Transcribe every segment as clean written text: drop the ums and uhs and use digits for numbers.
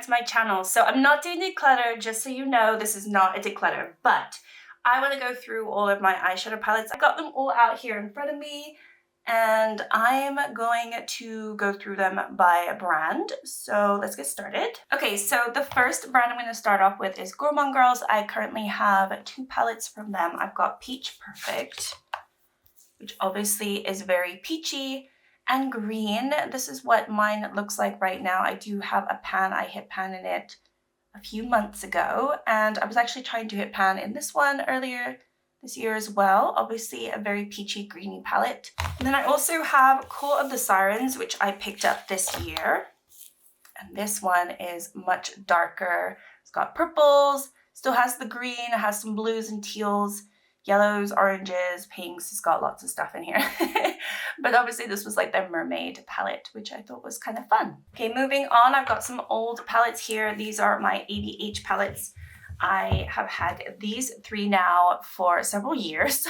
to my channel. So I'm not doing declutter, just so you know, this is not a declutter, but I want to go through all of my eyeshadow palettes. I got them all out here in front of me, and I'm going to go through them by brand. So let's get started. Okay, so the first brand I'm going to start off with is Gourand Girls. I currently have 2 palettes from them. I've got Peach Perfect, which obviously is very peachy, and green. This is what mine looks like right now. I do have a pan. I hit pan in it a few months ago, and I was actually trying to hit pan in this one earlier this year as well. Obviously a very peachy greeny palette. And then I also have Call of the Sirens, which I picked up this year. And this one is much darker. It's got purples, still has the green, it has some blues and teals, yellows, oranges, pinks. It's got lots of stuff in here. But obviously this was like their mermaid palette, which I thought was kind of fun. Okay, moving on, I've got some old palettes here. These are my ABH palettes. I have had these 3 now for several years.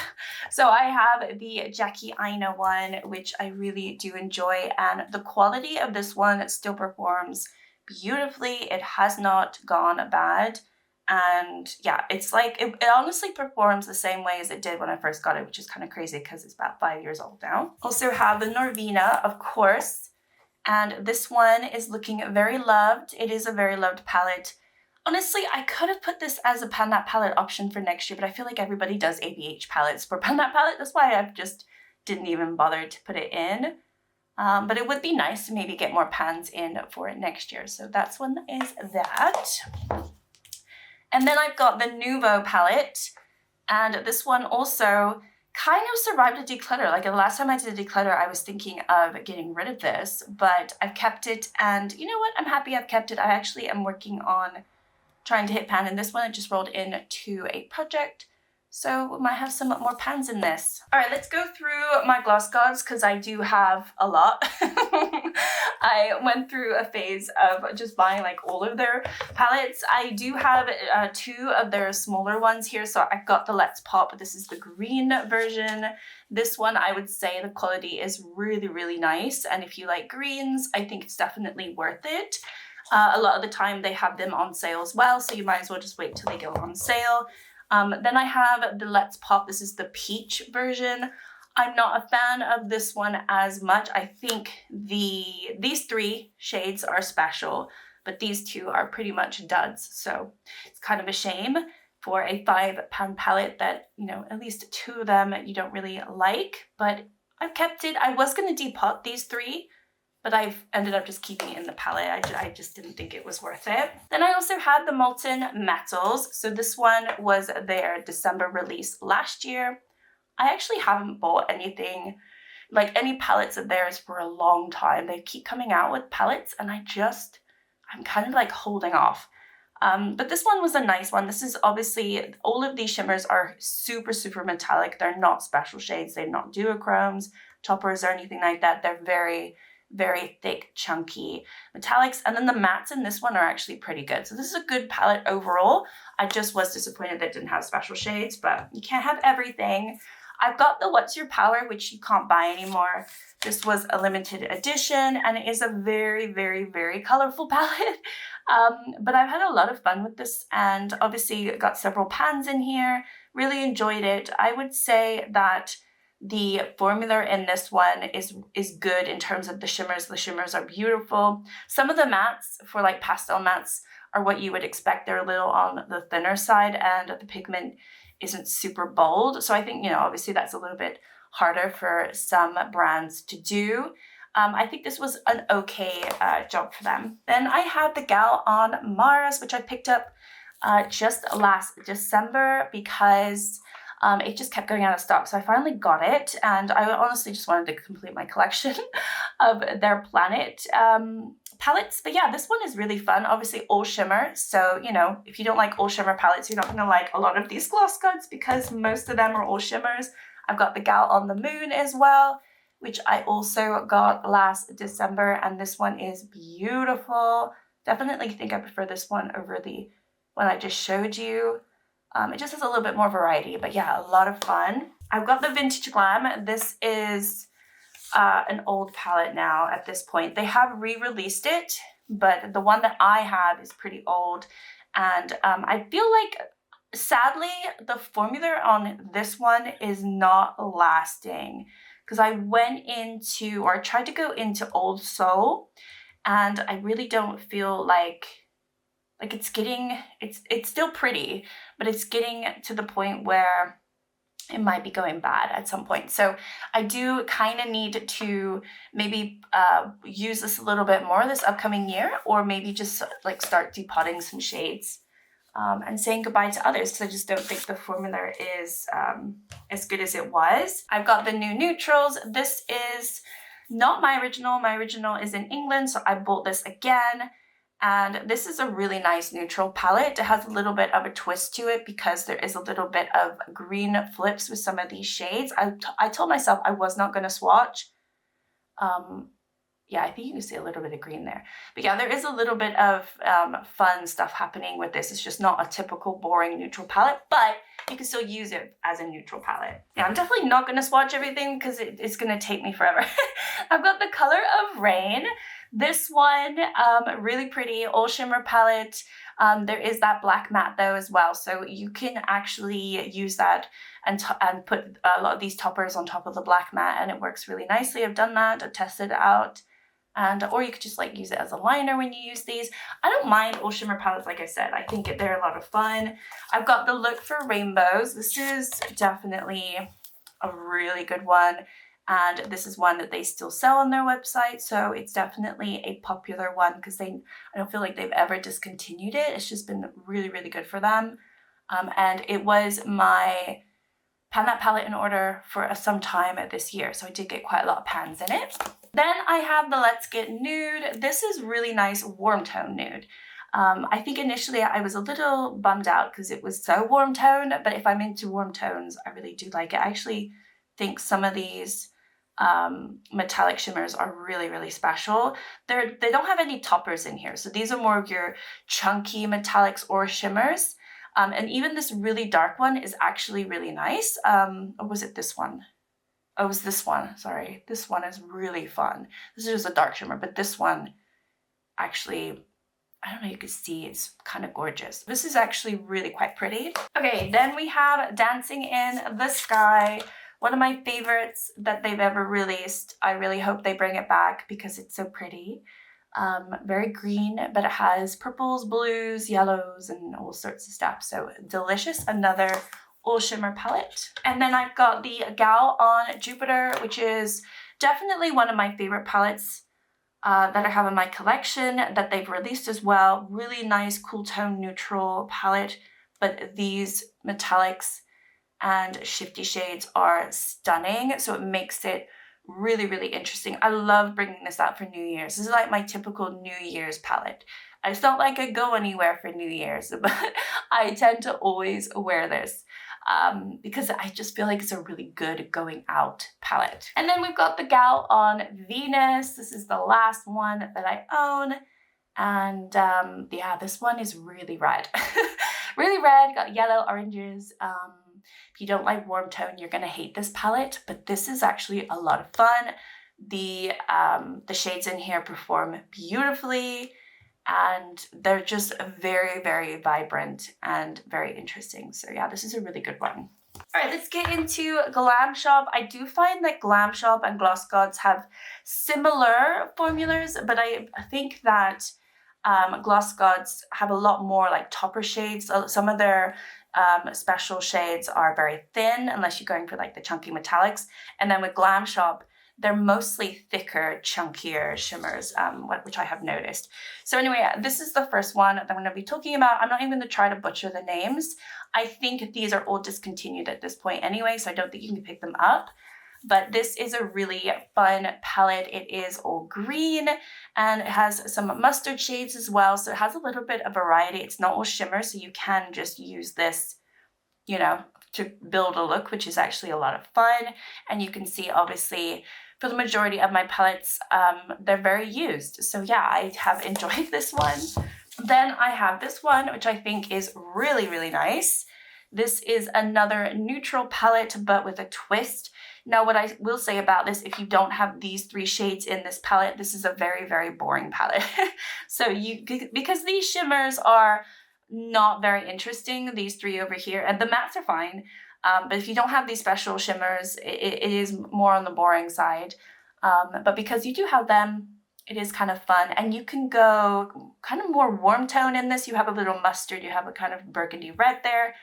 So I have the Jackie Aina one, which I really do enjoy, and the quality of this one still performs beautifully. It has not gone bad. And yeah, it's like, it honestly performs the same way as it did when I first got it, which is kind of crazy because it's about 5 years old now. Also have the Norvina, of course, and this one is looking very loved. It is a very loved palette. Honestly, I could have put this as a Pan That palette option for next year, but I feel like everybody does ABH palettes for Pan That palette. That's why I just didn't even bother to put it in. But it would be nice to maybe get more pans in for it next year. So that's one is that. And then I've got the Nouveau palette, and this one also kind of survived a declutter. Like the last time I did a declutter, I was thinking of getting rid of this, but I've kept it, and you know what? I'm happy I've kept it. I actually am working on trying to hit pan in this one. I just rolled into a project, so we might have some more pans in this. All right, let's go through my gloss gods because I do have a lot. I went through a phase of just buying like all of their palettes. I do have 2 of their smaller ones here. So I've got the Let's Pop. This is the green version. This one, I would say the quality is really, really nice. And if you like greens, I think it's definitely worth it. A lot of the time they have them on sale as well, so you might as well just wait till they go on sale. Then I have the Let's Pop. This is the peach version. I'm not a fan of this one as much. I think these 3 shades are special, but these 2 are pretty much duds. So it's kind of a shame for a 5-pound palette that, you know, at least 2 of them you don't really like, but I've kept it. I was going to depot these 3, but I've ended up just keeping it in the palette. I just didn't think it was worth it. Then I also had the Molten Metals. So this one was their December release last year. I actually haven't bought anything, like any palettes of theirs for a long time. They keep coming out with palettes and I'm kind of like holding off. But this one was a nice one. This is obviously, all of these shimmers are super, super metallic. They're not special shades. They're not duochromes, toppers, or anything like that. They're very, very thick, chunky metallics. And then the mattes in this one are actually pretty good. So this is a good palette overall. I just was disappointed that it didn't have special shades, but you can't have everything. I've got the What's Your Power, which you can't buy anymore. This was a limited edition, and it is a very, very, very colorful palette. But I've had a lot of fun with this, and obviously got several pans in here. Really enjoyed it. I would say that the formula in this one is good in terms of the shimmers. The shimmers are beautiful. Some of the mattes, for like pastel mattes, are what you would expect. They're a little on the thinner side, and the pigment isn't super bold. So I think, you know, obviously that's a little bit harder for some brands to do. I think this was an okay job for them. Then I have the Gal on Mars, which I picked up just last December because it just kept going out of stock. So I finally got it, and I honestly just wanted to complete my collection of their Planet palettes. But yeah, this one is really fun. Obviously all shimmer. So, you know, if you don't like all shimmer palettes, you're not going to like a lot of these gloss gods because most of them are all shimmers. I've got the Gal on the Moon as well, which I also got last December, and this one is beautiful. Definitely think I prefer this one over the one I just showed you. It just has a little bit more variety, but yeah, a lot of fun. I've got the Vintage Glam. This is an old palette now at this point. They have re-released it, but the one that I have is pretty old, and I feel like, sadly, the formula on this one is not lasting, because I went into, or I tried to go into Old Soul, and I really don't feel like it's getting, it's still pretty, but it's getting to the point where it might be going bad at some point. So I do kind of need to maybe use this a little bit more this upcoming year, or maybe just like start depotting some shades and saying goodbye to others, because I just don't think the formula is as good as it was. I've got the new neutrals. This is not my original. My original is in England, so I bought this again. And this is a really nice neutral palette. It has a little bit of a twist to it because there is a little bit of green flips with some of these shades. I told myself I was not going to swatch. Yeah, I think you can see a little bit of green there. But yeah, there is a little bit of fun stuff happening with this. It's just not a typical boring neutral palette, but you can still use it as a neutral palette. Yeah, I'm definitely not going to swatch everything because it's going to take me forever. I've got the Color of Rain. This one, really pretty, all shimmer palette. There is that black matte though as well, so you can actually use that and put a lot of these toppers on top of the black matte, and it works really nicely. I've done that, I've tested it out. And or you could just like use it as a liner when you use these. I don't mind all shimmer palettes, like I said. I think they're a lot of fun. I've got the Look for Rainbows. This is definitely a really good one. And this is one that they still sell on their website. So it's definitely a popular one because I don't feel like they've ever discontinued it. It's just been really, really good for them. And it was my pan palette in order for some time this year. So I did get quite a lot of pans in it. Then I have the Let's Get Nude. This is really nice warm tone nude. I think initially I was a little bummed out because it was so warm toned, but if I'm into warm tones, I really do like it. I actually think some of these metallic shimmers are really, really special. They don't have any toppers in here. So these are more of your chunky metallics or shimmers. And even this really dark one is actually really nice. Or was it this one? Oh, it was this one. Sorry. This one is really fun. This is just a dark shimmer, but this one actually, I don't know, you can see it's kind of gorgeous. This is actually really quite pretty. Okay, then we have Dancing in the Sky. One of my favorites that they've ever released. I really hope they bring it back because it's so pretty. Very green, but it has purples, blues, yellows, and all sorts of stuff. So delicious. Another all shimmer palette. And then I've got the Gal on Jupiter, which is definitely one of my favorite palettes that I have in my collection that they've released as well. Really nice cool tone neutral palette, but these metallics and shifty shades are stunning. So it makes it really, really interesting. I love bringing this out for New Year's. This is like my typical New Year's palette. It's not like I go anywhere for New Year's, but I tend to always wear this because I just feel like it's a really good going out palette. And then we've got the Gal on Venus. This is the last one that I own. And yeah, this one is really red. Really red, got yellow, oranges. If you don't like warm tone, you're gonna hate this palette, but this is actually a lot of fun. The shades in here perform beautifully, and they're just very, very vibrant and very interesting. So yeah, this is a really good one. All right, let's get into Glam Shop. I do find that Glam Shop and Gloss Gods have similar formulas, but I think that Gloss Gods have a lot more like topper shades. Some of their special shades are very thin, unless you're going for like the chunky metallics. And then with Glam Shop, they're mostly thicker, chunkier shimmers, which I have noticed. So anyway, this is the first one that I'm going to be talking about. I'm not even going to try to butcher the names. I think these are all discontinued at this point anyway, so I don't think you can pick them up. But this is a really fun palette. It is all green and it has some mustard shades as well. So it has a little bit of variety. It's not all shimmer, so you can just use this, you know, to build a look, which is actually a lot of fun. And you can see, obviously, for the majority of my palettes, they're very used. So yeah, I have enjoyed this one. Then I have this one, which I think is really, really nice. This is another neutral palette, but with a twist. Now, what I will say about this, if you don't have these 3 shades in this palette, this is a very, very boring palette. So because these shimmers are not very interesting, these 3 over here, and the mattes are fine, but if you don't have these special shimmers, it is more on the boring side. But because you do have them, it is kind of fun, and you can go kind of more warm tone in this. You have a little mustard, you have a kind of burgundy red there,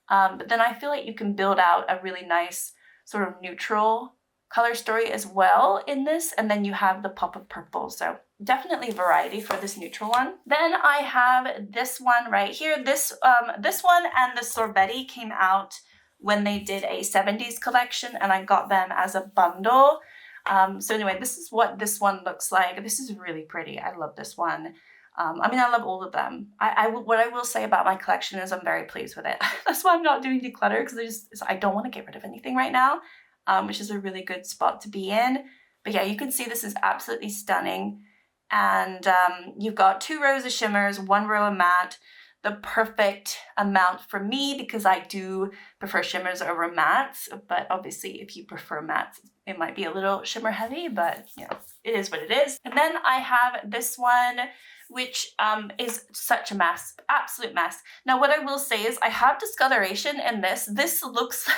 but then I feel like you can build out a really nice sort of neutral color story as well in this, and then you have the pop of purple, so definitely variety for this neutral one. Then I have this one right here. This one and the Sorbetti came out when they did a 70s collection, and I got them as a bundle. So anyway, this is what this one looks like. This is really pretty. I love this one. I mean, I love all of them. What I will say about my collection is I'm very pleased with it. That's why I'm not doing declutter, because I don't want to get rid of anything right now, which is a really good spot to be in. But yeah, you can see this is absolutely stunning. And you've got 2 rows of shimmers, 1 row of matte, the perfect amount for me because I do prefer shimmers over mattes. But obviously, if you prefer mattes, it might be a little shimmer heavy, but you know, it is what it is. And then I have this one, which is such a mess, absolute mess. Now, what I will say is I have discoloration in this. This looks,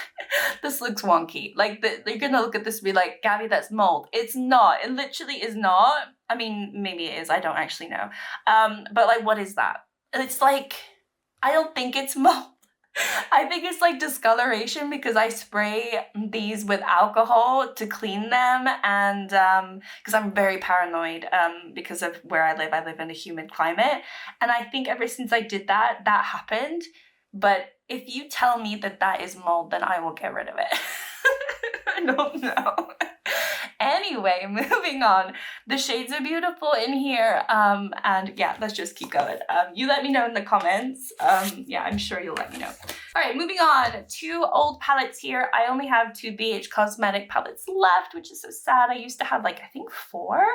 this looks wonky. Like, you're gonna look at this and be like, Gabby, that's mold. It's not, it literally is not. I mean, maybe it is, I don't actually know. But like, what is that? It's like, I don't think it's mold. I think it's like discoloration because I spray these with alcohol to clean them, and because I'm very paranoid because of where I live in a humid climate, and I think ever since I did that, that happened. But if you tell me that that is mold, then I will get rid of it. I don't know. Anyway, moving on. The shades are beautiful in here, and yeah, let's just keep going. You let me know in the comments. Yeah, I'm sure you'll let me know. All right, moving on. 2 old palettes here. I only have 2 BH Cosmetic palettes left, which is so sad. I used to have like, I think 4.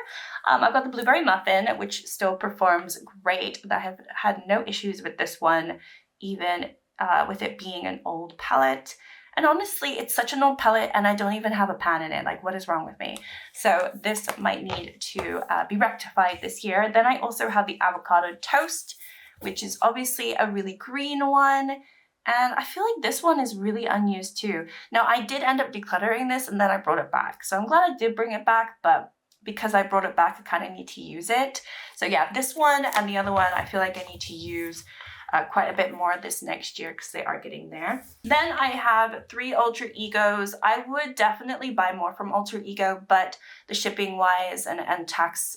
I've got the Blueberry Muffin, which still performs great. I have had no issues with this one, even with it being an old palette. And honestly, it's such an old palette and I don't even have a pan in it. Like, what is wrong with me? So this might need to be rectified this year. Then I also have the Avocado Toast, which is obviously a really green one. And I feel like this one is really unused too. Now, I did end up decluttering this and then I brought it back. So I'm glad I did bring it back, but because I brought it back, I kind of need to use it. So yeah, this one and the other one, I feel like I need to use quite a bit more this next year because they are getting there. Then I have 3 Ultra Egos. I would definitely buy more from Ultra Ego, but the shipping wise and tax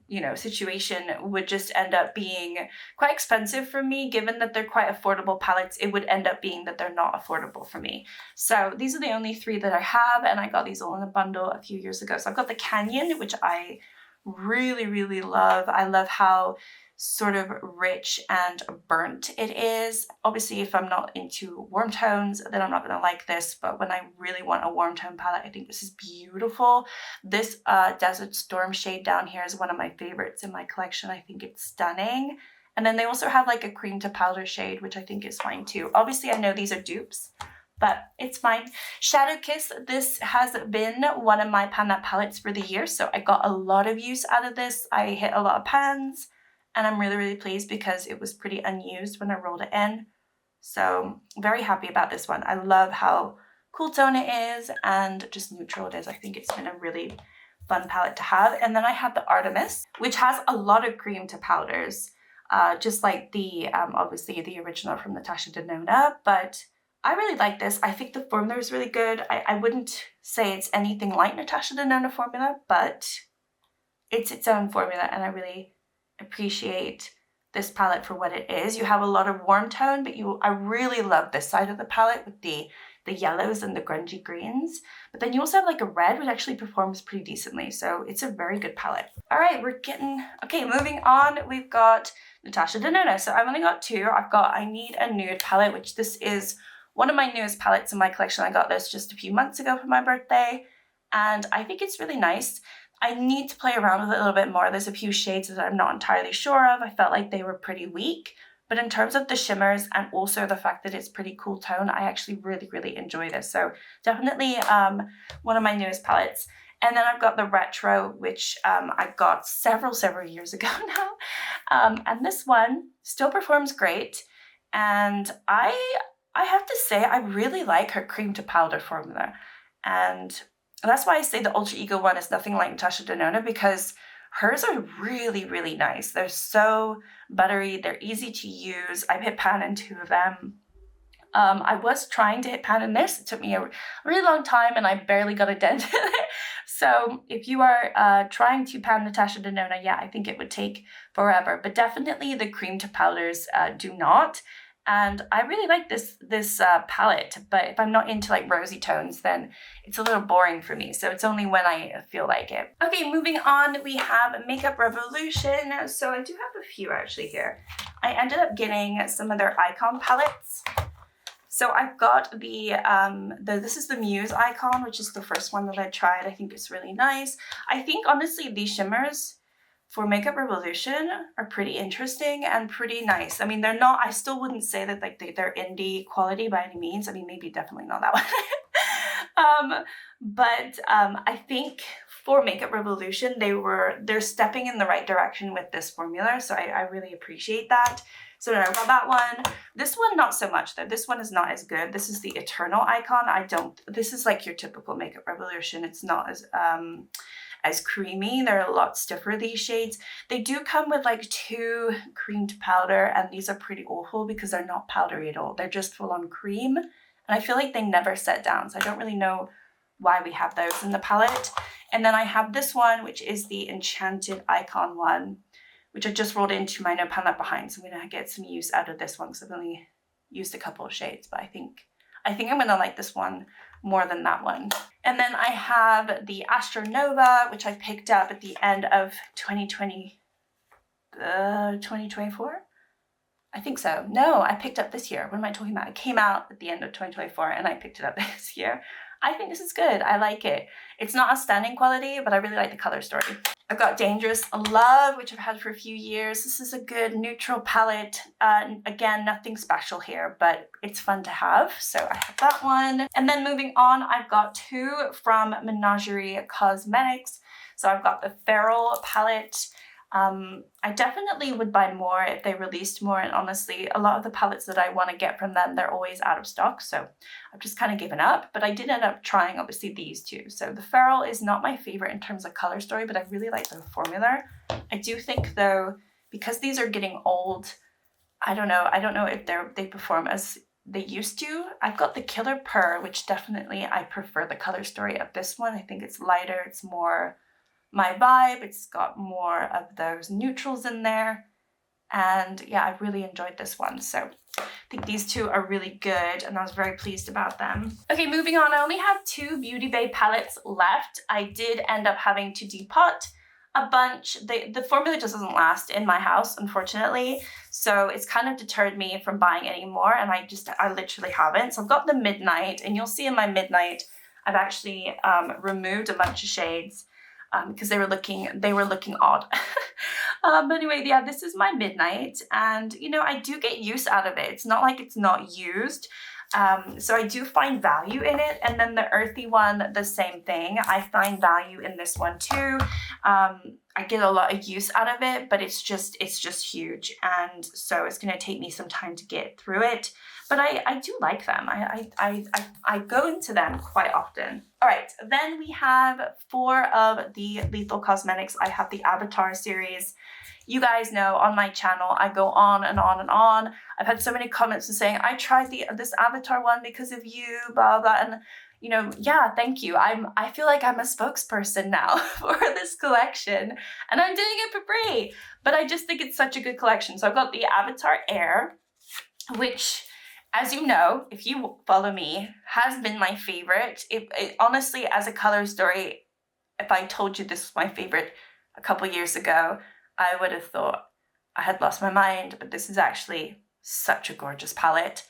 you know, situation would just end up being quite expensive for me. Given that they're quite affordable palettes, it would end up being that they're not affordable for me. So these are the only 3 that I have, and I got these all in a bundle a few years ago. So I've got the Canyon, which I really, really love. I love how sort of rich and burnt it is. Obviously, if I'm not into warm tones, then I'm not gonna like this, but when I really want a warm tone palette, I think this is beautiful. This Desert Storm shade down here is one of my favorites in my collection. I think it's stunning. And then they also have like a cream to powder shade, which I think is fine too. Obviously, I know these are dupes, but it's fine. Shadow Kiss, this has been one of my pan palettes for the year, so I got a lot of use out of this. I hit a lot of pans, and I'm really, really pleased because it was pretty unused when I rolled it in. So very happy about this one. I love how cool tone it is and just neutral it is. I think it's been a really fun palette to have. And then I have the Artemis, which has a lot of cream to powders, just like the, obviously the original from Natasha Denona, but I really like this. I think the formula is really good. I wouldn't say it's anything like Natasha Denona formula, but it's its own formula, and I really appreciate this palette for what it is. You have a lot of warm tone, but I really love this side of the palette with the yellows and the grungy greens. But then you also have like a red, which actually performs pretty decently. So it's a very good palette. All right, okay, moving on. We've got Natasha Denona. So I've only got 2. I Need a Nude palette, which this is one of my newest palettes in my collection. I got this just a few months ago for my birthday, and I think it's really nice. I need to play around with it a little bit more. There's a few shades that I'm not entirely sure of. I felt like they were pretty weak, But in terms of the shimmers and also the fact that it's pretty cool tone, I actually really enjoy this. So definitely one of my newest palettes. And then I've got the Retro, which I got several years ago now. And this one still performs great. And I have to say, I really like her cream to powder formula. And that's why I say the Ultra Ego one is nothing like Natasha Denona, because hers are really nice. They're so buttery. They're easy to use. I've hit pan in 2 of them. I was trying to hit pan in this. It took me a really long time and I barely got a dent in it. So if you are trying to pan Natasha Denona, yeah, I think it would take forever. But definitely the cream to powders do not. And I really like this palette, but if I'm not into like rosy tones, then it's a little boring for me. So it's only when I feel like it. Okay, moving on, we have Makeup Revolution. So I do have a few actually here. I ended up getting some of their Icon palettes. So I've got this is the Muse Icon, which is the first one that I tried. I think it's really nice. I think honestly these shimmers for Makeup Revolution are pretty interesting and pretty nice. I mean, they're not, I still wouldn't say that like they're indie quality by any means. I mean, maybe definitely not that one. But I think for Makeup Revolution, they're stepping in the right direction with this formula. So I really appreciate that. So I got that one. This one, not so much though. This one is not as good. This is the Eternal Icon. This is like your typical Makeup Revolution. It's not as creamy. They're a lot stiffer, these shades. They do come with like 2 cream to powder, and these are pretty awful because they're not powdery at all. They're just full on cream. And I feel like they never set down. So I don't really know why we have those in the palette. And then I have this one, which is the Enchanted Icon one, which I just rolled into my no pan left behind. So I'm gonna get some use out of this one because I've only used a couple of shades, but I think I'm gonna like this one more than that one. And then I have the Astro Nova, which I picked up at the end of 2024? I think so. No, I picked up this year. What am I talking about? It came out at the end of 2024 and I picked it up this year. I think this is good. I like it. It's not a stunning quality, but I really like the color story. I've got Dangerous Love, which I've had for a few years. This is a good neutral palette. Again, nothing special here, but it's fun to have. So I have that one. And then moving on, I've got 2 from Menagerie Cosmetics. So I've got the Feral palette. I definitely would buy more if they released more, and honestly a lot of the palettes that I want to get from them, they're always out of stock, so I've just kind of given up. But I did end up trying obviously these 2. So the Feral is not my favorite in terms of color story, but I really like the formula. I do think though, because these are getting old, I don't know if they perform as they used to. I've got the Killer Purr, which definitely I prefer the color story of this one. I think it's lighter, it's more my vibe. It's got more of those neutrals in there. And yeah, I really enjoyed this one. So I think these 2 are really good and I was very pleased about them. Okay, moving on, I only have 2 Beauty Bay palettes left. I did end up having to depot a bunch. The formula just doesn't last in my house, unfortunately. So it's kind of deterred me from buying any more, and I literally haven't. So I've got the Midnight, and you'll see in my Midnight, I've actually removed a bunch of shades because they were looking odd. But anyway, yeah, this is my Midnight, and you know, I do get use out of it. It's not like it's not used. So I do find value in it. And then the Earthy one, the same thing. I find value in this one too. I get a lot of use out of it, but it's just huge. And so it's going to take me some time to get through it. But I do like them. I go into them quite often. All right, then we have 4 of the Lethal Cosmetics. I have the Avatar series. You guys know on my channel, I go on and on and on. I've had so many comments saying, I tried this Avatar one because of you, blah, blah. And, you know, yeah, thank you. I feel like I'm a spokesperson now for this collection. And I'm doing it for free. But I just think it's such a good collection. So I've got the Avatar Air, which, as you know, if you follow me, has been my favorite. It honestly, as a color story, if I told you this was my favorite a couple years ago, I would have thought I had lost my mind, but this is actually such a gorgeous palette.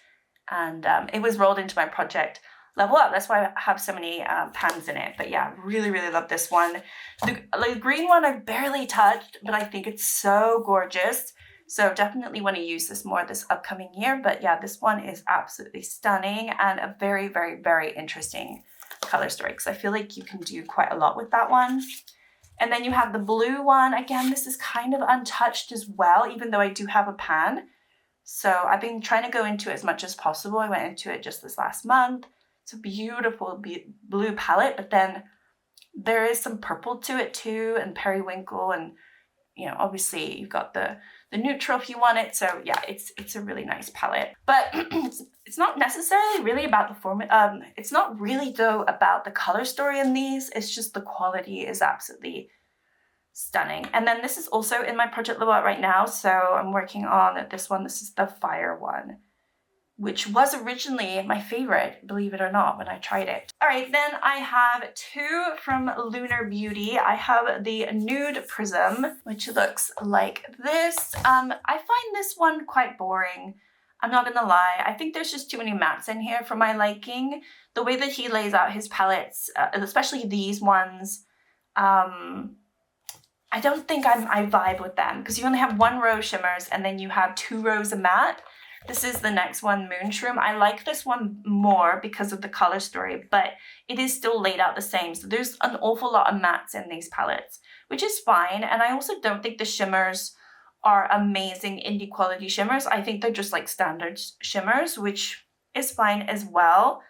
And it was rolled into my project Level Up. That's why I have so many pans in it. But yeah, really, really love this one. The green one I've barely touched, but I think it's so gorgeous. So definitely want to use this more this upcoming year. But yeah, this one is absolutely stunning and a very, very, very interesting color story, because I feel like you can do quite a lot with that one. And then you have the blue one. Again, this is kind of untouched as well, even though I do have a pan. So I've been trying to go into it as much as possible. I went into it just this last month. It's a beautiful blue palette, but then there is some purple to it too, and periwinkle, and you know, obviously you've got the neutral if you want it. So yeah, it's a really nice palette. But it's not necessarily really about the form. It's not really though about the color story in these. It's just the quality is absolutely stunning. And then this is also in my project lot right now. So I'm working on this one. This is the fire one, which was originally my favorite, believe it or not, when I tried it. All right, then I have two from Lunar Beauty. I have the Nude Prism, which looks like this. I find this one quite boring. I'm not gonna lie. I think there's just too many mattes in here for my liking. The way that he lays out his palettes, especially these ones, I don't think I vibe with them, because you only have one row of shimmers and then you have 2 rows of matte. This is the next one, Moonshroom. I like this one more because of the color story, but it is still laid out the same. So there's an awful lot of mattes in these palettes, which is fine. And I also don't think the shimmers are amazing indie quality shimmers. I think they're just like standard shimmers, which is fine as well.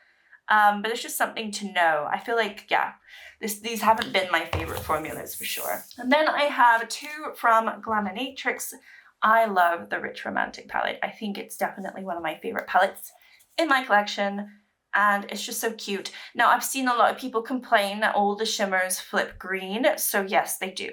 But it's just something to know. I feel like, yeah, these haven't been my favorite formulas for sure. And then I have two from Glam Matrix. I love the Rich Romantic palette. I think it's definitely one of my favorite palettes in my collection, and it's just so cute. Now, I've seen a lot of people complain that all the shimmers flip green, so yes, they do.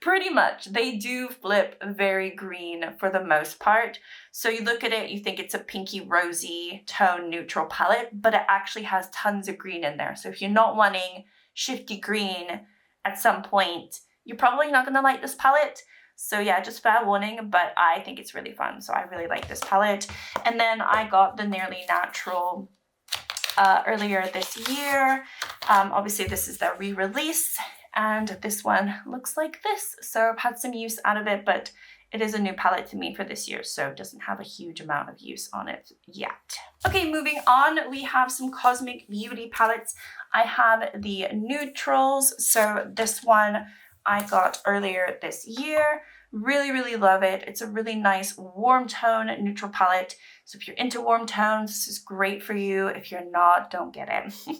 Pretty much, they do flip very green for the most part. So you look at it, you think it's a pinky rosy tone neutral palette, but it actually has tons of green in there. So if you're not wanting shifty green at some point, you're probably not gonna like this palette. So yeah, just fair warning, but I think it's really fun. So I really like this palette. And then I got the Nearly Natural earlier this year. Obviously this is the re-release, and this one looks like this. So I've had some use out of it, but it is a new palette to me for this year, so it doesn't have a huge amount of use on it yet. Okay, moving on, we have some Cosmic Beauty palettes. I have the Neutrals. So this one I got earlier this year. Really, really love it. It's a really nice warm tone neutral palette. So if you're into warm tones, this is great for you. If you're not, don't get it.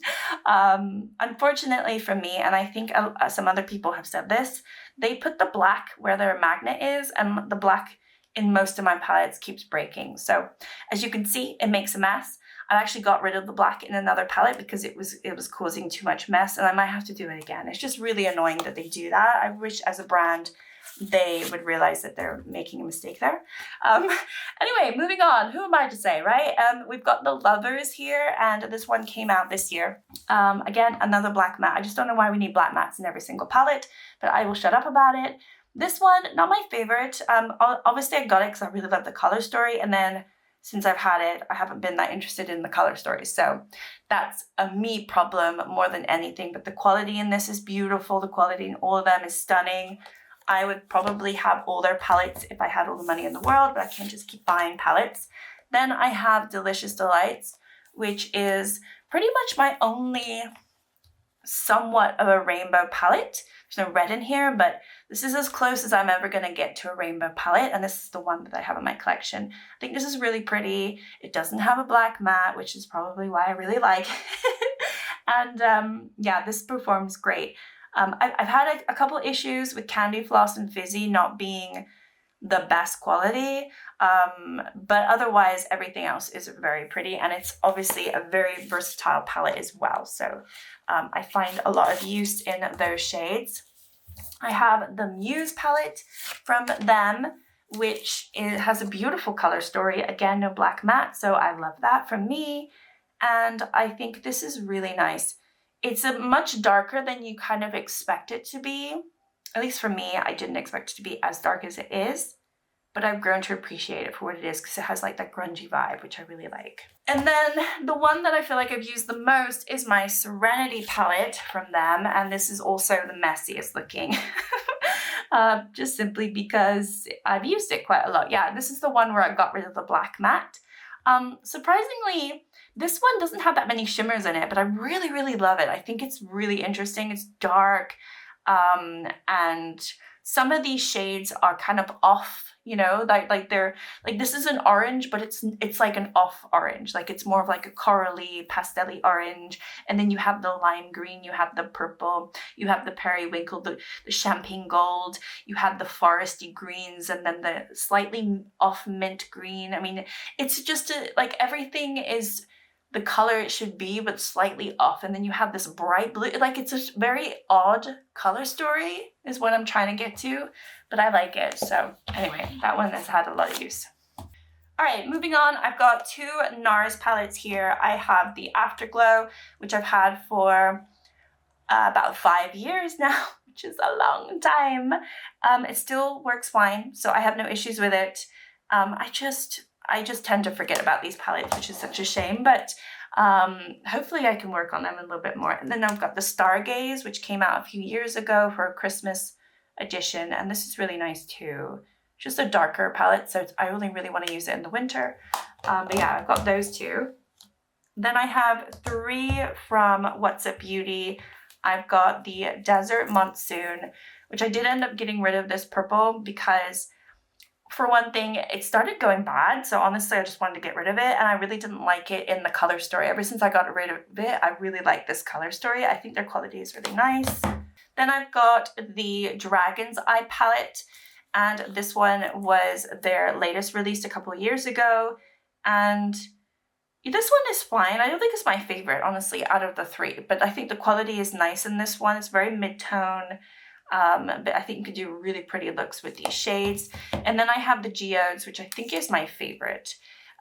Unfortunately for me, and I think some other people have said this, they put the black where their magnet is, and the black in most of my palettes keeps breaking. So as you can see, it makes a mess. I actually got rid of the black in another palette because it was causing too much mess, and I might have to do it again. It's just really annoying that they do that. I wish as a brand they would realize that they're making a mistake there. Anyway, moving on. Who am I to say, right? We've got the Lovers here, and this one came out this year. Again, another black matte. I just don't know why we need black mattes in every single palette, but I will shut up about it. This one, not my favorite. Obviously I got it because I really love the color story, and then since I've had it, I haven't been that interested in the color story. So that's a me problem more than anything. But the quality in this is beautiful. The quality in all of them is stunning. I would probably have all their palettes if I had all the money in the world, but I can't just keep buying palettes. Then I have Delicious Delights, which is pretty much my only somewhat of a rainbow palette. There's no red in here, but this is as close as I'm ever going to get to a rainbow palette, and this is the one that I have in my collection. I think this is really pretty. It doesn't have a black matte, which is probably why I really like it. And yeah, this performs great. I've had a couple issues with Candy Floss and Fizzy not being the best quality, but otherwise everything else is very pretty, and it's obviously a very versatile palette as well. So I find a lot of use in those shades. I have the Muse palette from them, which has a beautiful color story. Again, no black matte, so I love that from me. And I think this is really nice. It's a much darker than you kind of expect it to be. At least for me, I didn't expect it to be as dark as it is, but I've grown to appreciate it for what it is because it has like that grungy vibe, which I really like. And then the one that I feel like I've used the most is my Serenity palette from them, and this is also the messiest looking. just simply because I've used it quite a lot. Yeah, this is the one where I got rid of the black matte. Surprisingly, this one doesn't have that many shimmers in it, but I really, really love it. I think it's really interesting. It's dark, and some of these shades are kind of off, you know, like they're like, this is an orange, but it's like an off orange. Like it's more of like a corally, pastel-y orange. And then you have the lime green, you have the purple, you have the periwinkle, the champagne gold, you have the foresty greens, and then the slightly off mint green. I mean, it's just like everything is the color it should be, but slightly off. And then you have this bright blue, like it's a very odd color story is what I'm trying to get to, but I like it. So anyway, that one has had a lot of use. All right, moving on, I've got two Nars palettes here. I have the Afterglow, which I've had for about 5 years now, which is a long time. It still works fine, so I have no issues with it. I just tend to forget about these palettes, which is such a shame, but hopefully I can work on them a little bit more. And then I've got the Stargaze, which came out a few years ago for a Christmas edition, and this is really nice too. Just a darker palette, so I only really want to use it in the winter. But yeah, I've got those two. Then I have three from Huda Beauty. I've got the Desert Monsoon, which I did end up getting rid of this purple because, for one thing, it started going bad, so honestly I just wanted to get rid of it, and I really didn't like it in the color story. Ever since I got rid of it, I really like this color story. I think their quality is really nice. Then I've got the Dragon's Eye palette, and this one was their latest release a couple of years ago, and this one is fine. I don't think it's my favorite, honestly, out of the three, but I think the quality is nice in this one. It's very mid-tone. But I think you could do really pretty looks with these shades. And then I have the Geodes, which I think is my favorite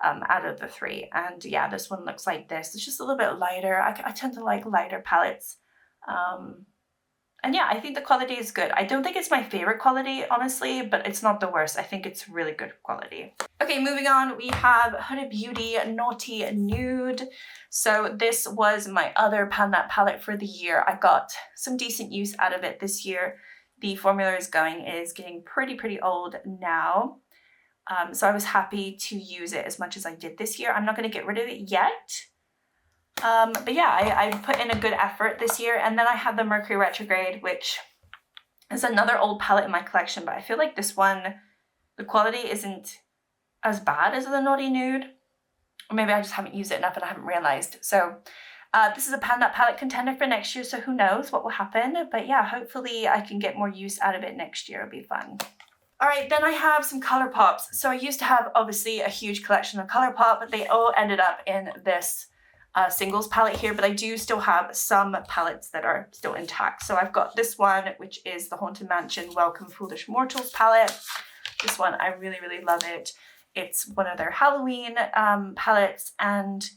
out of the three. And yeah, this one looks like this. It's just a little bit lighter. I tend to like lighter palettes. And yeah, I think the quality is good. I don't think it's my favorite quality, honestly, but it's not the worst. I think it's really good quality. Okay, moving on, we have Huda Beauty Naughty Nude. So this was my other pan that palette for the year. I got some decent use out of it this year. The formula is getting pretty old now. So I was happy to use it as much as I did this year. I'm not going to get rid of it yet. But yeah, I put in a good effort this year. And then I have the Mercury Retrograde, which is another old palette in my collection, but I feel like this one, the quality isn't as bad as the Naughty Nude. Or maybe I just haven't used it enough and I haven't realized. So this is a Pan That palette contender for next year, so who knows what will happen. But yeah, hopefully I can get more use out of it next year. It'll be fun. All right, then I have some ColourPops. So I used to have, obviously, a huge collection of ColourPop, but they all ended up in this singles palette here, but I do still have some palettes that are still intact. So I've got this one, which is the Haunted Mansion Welcome Foolish Mortals palette. This one, I really love it. It's one of their Halloween palettes, and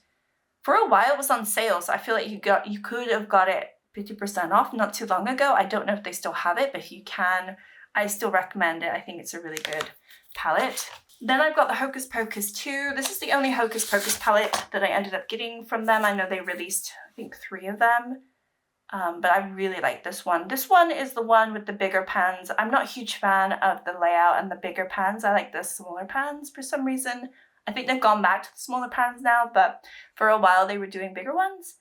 for a while it was on sale, so I feel like you could have got it 50% off not too long ago. I don't know if they still have it, but if you can, I still recommend it. I think it's a really good palette. Then I've got the Hocus Pocus 2. This is the only Hocus Pocus palette that I ended up getting from them. I know they released, I think, 3 of them. But I really like this one. This one is the one with the bigger pans. I'm not a huge fan of the layout and the bigger pans. I like the smaller pans for some reason. I think they've gone back to the smaller pans now, but for a while they were doing bigger ones.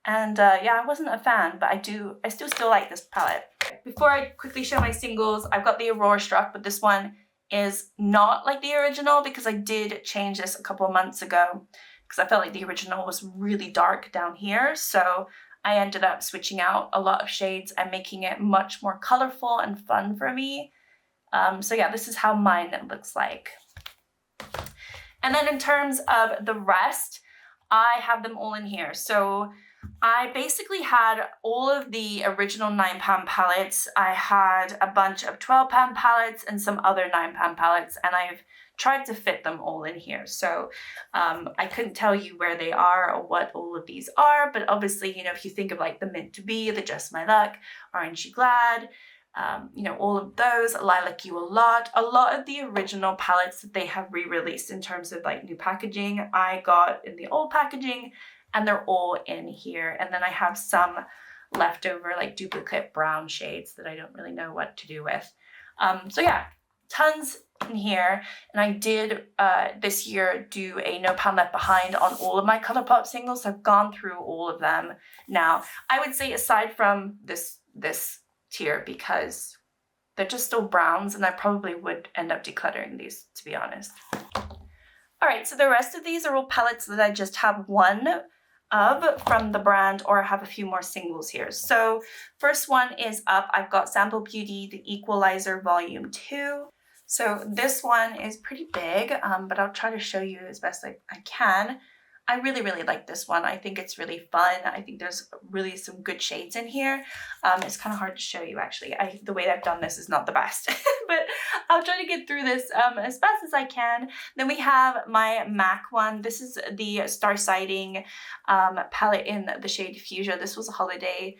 And yeah, I wasn't a fan, but I still like this palette. Before I quickly show my singles, I've got the Aurora Struck, but this one is not like the original because I did change this a couple of months ago because I felt like the original was really dark down here. So I ended up switching out a lot of shades and making it much more colorful and fun for me. So yeah, this is how mine looks like. And then in terms of the rest, I have them all in here. So I basically had all of the original 9-pan palettes. I had a bunch of 12-pan palettes and some other 9-pan palettes, and I've tried to fit them all in here. So I couldn't tell you where they are or what all of these are, but obviously, you know, if you think of like the Mint to Be, the Just My Luck, Aren't You Glad, you know, all of those, Lilac You a lot of the original palettes that they have re-released in terms of like new packaging, I got in the old packaging, and they're all in here. And then I have some leftover like duplicate brown shades that I don't really know what to do with. So yeah, tons in here. And I did this year do a No Pan Left Behind on all of my ColourPop singles. So I've gone through all of them now. I would say aside from this tier, because they're just still browns and I probably would end up decluttering these, to be honest. All right, so the rest of these are all palettes that I just have one of from the brand, or I have a few more singles here. So first one is up. I've got Sample Beauty, the Equalizer Volume 2. So this one is pretty big, but I'll try to show you as best I can. I really, really like this one. I think it's really fun. I think there's really some good shades in here. It's kind of hard to show you, actually. The way I've done this is not the best, but I'll try to get through this as fast as I can. Then we have my MAC one. This is the Star Sighting palette in the shade Fuchsia. This was a holiday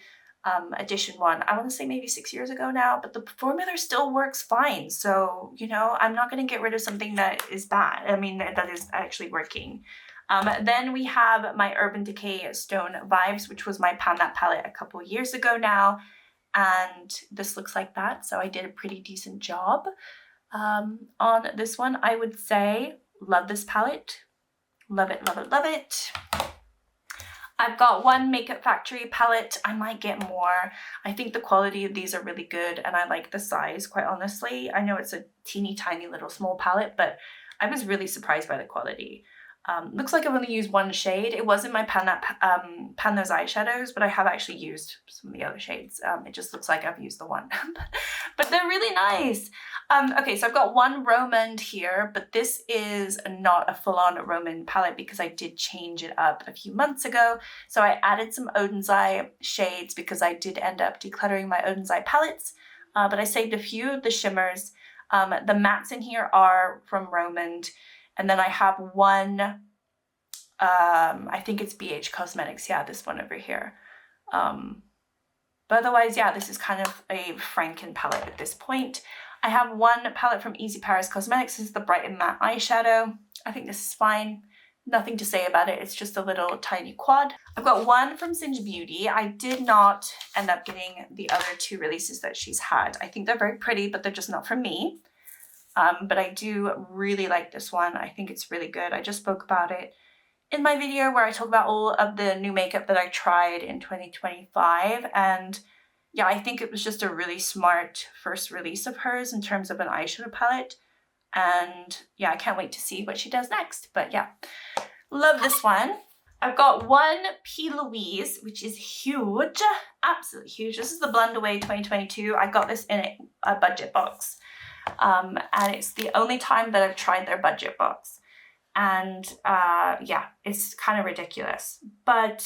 edition one. I want to say maybe 6 years ago now, but the formula still works fine. So, you know, I'm not going to get rid of something that is bad. I mean, that is actually working. Then we have my Urban Decay Stone Vibes, which was my Pan That palette a couple years ago now. And this looks like that. So I did a pretty decent job on this one, I would say. Love this palette. Love it, love it, love it. I've got one Makeup Factory palette. I might get more. I think the quality of these are really good and I like the size, quite honestly. I know it's a teeny tiny little small palette, but I was really surprised by the quality. Looks like I've only used one shade. It was in my Pan Those Eyeshadows, but I have actually used some of the other shades. It just looks like I've used the one, but they're really nice. Okay, so I've got one Romand here, but this is not a full-on Romand palette because I did change it up a few months ago. So I added some Odin's Eye shades because I did end up decluttering my Odin's Eye palettes, but I saved a few of the shimmers. The mattes in here are from Romand. And then I have one, I think it's BH Cosmetics. Yeah, this one over here. But otherwise, yeah, this is kind of a Franken palette at this point. I have one palette from Easy Paris Cosmetics. This is the Bright and Matte Eyeshadow. I think this is fine. Nothing to say about it. It's just a little tiny quad. I've got one from Singe Beauty. I did not end up getting the other two releases that she's had. I think they're very pretty, but they're just not for me. But I do really like this one. I think it's really good. I just spoke about it in my video where I talk about all of the new makeup that I tried in 2025. And yeah, I think it was just a really smart first release of hers in terms of an eyeshadow palette. And yeah, I can't wait to see what she does next. But yeah, love this one. I've got one P. Louise, which is huge, absolutely huge. This is the Blend Away 2022. I got this in a budget box. And it's the only time that I've tried their budget box. And yeah, it's kind of ridiculous. But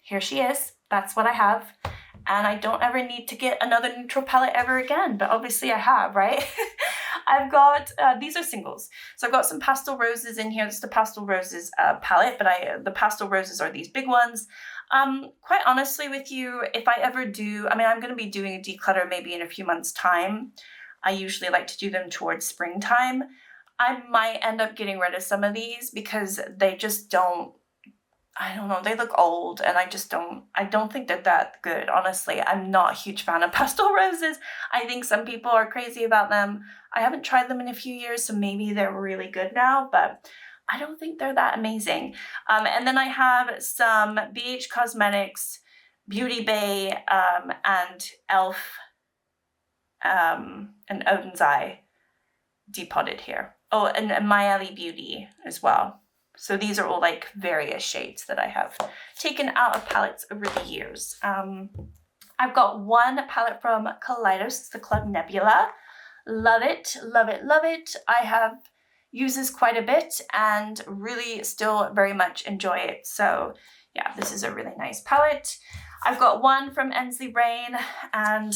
here she is. That's what I have. And I don't ever need to get another neutral palette ever again. But obviously I have, right? I've got, these are singles. So I've got some Pastel Roses in here. This is the Pastel Roses palette, but the Pastel Roses are these big ones. Quite honestly with you, if I ever do, I mean, I'm going to be doing a declutter maybe in a few months' time. I usually like to do them towards springtime. I might end up getting rid of some of these because they just don't, I don't know, they look old and I don't think they're that good, honestly. I'm not a huge fan of Pastel Roses. I think some people are crazy about them. I haven't tried them in a few years, so maybe they're really good now, but I don't think they're that amazing. And then I have some BH Cosmetics, Beauty Bay, and e.l.f. And Odin's Eye depotted here. Oh, and Myeli Beauty as well. So these are all like various shades that I have taken out of palettes over the years. I've got one palette from Kaleidos. It's the Club Nebula. Love it, love it, love it. I have used this quite a bit and really still very much enjoy it. So yeah, this is a really nice palette. I've got one from Ensley Rain, and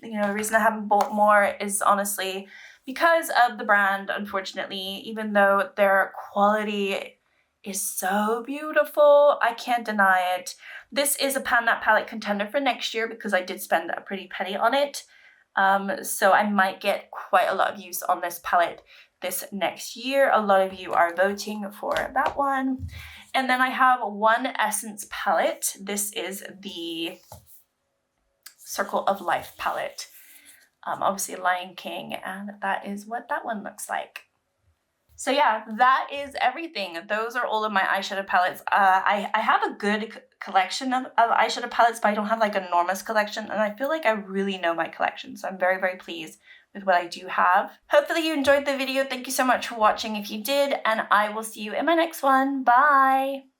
you know, the reason I haven't bought more is honestly because of the brand, unfortunately. Even though their quality is so beautiful, I can't deny it. This is a Pan That palette contender for next year because I did spend a pretty penny on it. So I might get quite a lot of use on this palette this next year. A lot of you are voting for that one. And then I have one Essence palette. This is the Circle of Life palette. obviously Lion King, and that is what that one looks like. So yeah, that is everything. Those are all of my eyeshadow palettes. I have a good collection of eyeshadow palettes, but I don't have like an enormous collection, and I feel like I really know my collection, so I'm very, very pleased with what I do have. Hopefully you enjoyed the video. Thank you so much for watching if you did, and I will see you in my next one. Bye!